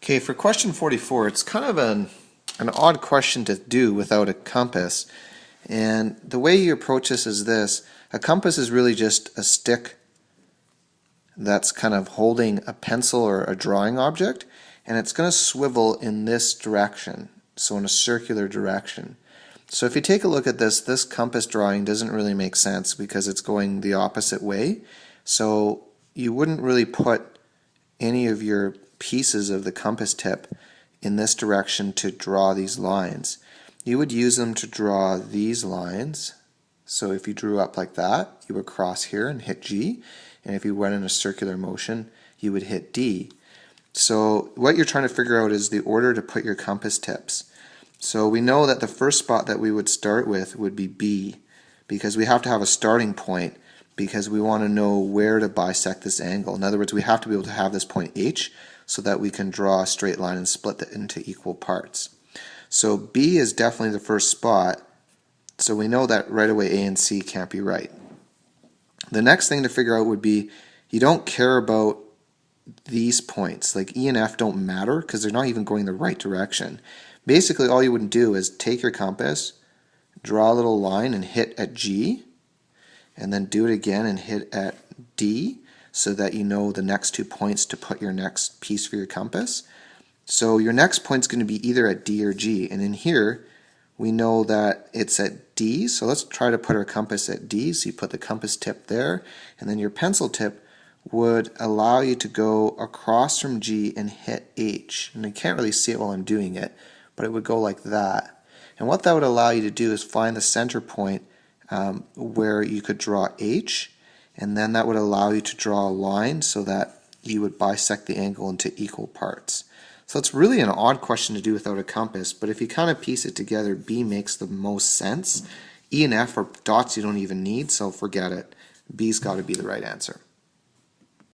Okay, for question 44, it's kind of an odd question to do without a compass. And the way you approach this is this. A compass is really just a stick that's kind of holding a pencil or a drawing object, and it's going to swivel in this direction, so in a circular direction. So if you take a look at this compass drawing doesn't really make sense because it's going the opposite way. So you wouldn't really put any of your pieces of the compass tip in this direction to draw these lines. You would use them to draw these lines. So if you drew up like that, you would cross here and hit G, and if you went in a circular motion, you would hit D. So what you're trying to figure out is the order to put your compass tips. So we know that the first spot that we would start with would be B, because we have to have a starting point because we want to know where to bisect this angle. In other words, we have to be able to have this point H so that we can draw a straight line and split it into equal parts. So B is definitely the first spot, so we know that right away A and C can't be right. The next thing to figure out would be, you don't care about these points, like E and F don't matter because they're not even going the right direction. Basically all you would do is take your compass, draw a little line and hit at G, and then do it again and hit at D, so that you know the next 2 points to put your next piece for your compass. So your next point's going to be either at D or G, and in here we know that it's at D, so let's try to put our compass at D. So you put the compass tip there, and then your pencil tip would allow you to go across from G and hit H. And I can't really see it while I'm doing it, but it would go like that. And what that would allow you to do is find the center point where you could draw H, and then that would allow you to draw a line so that you would bisect the angle into equal parts. So it's really an odd question to do without a compass, but if you kind of piece it together, B makes the most sense. E and F are dots you don't even need, so forget it. B's got to be the right answer.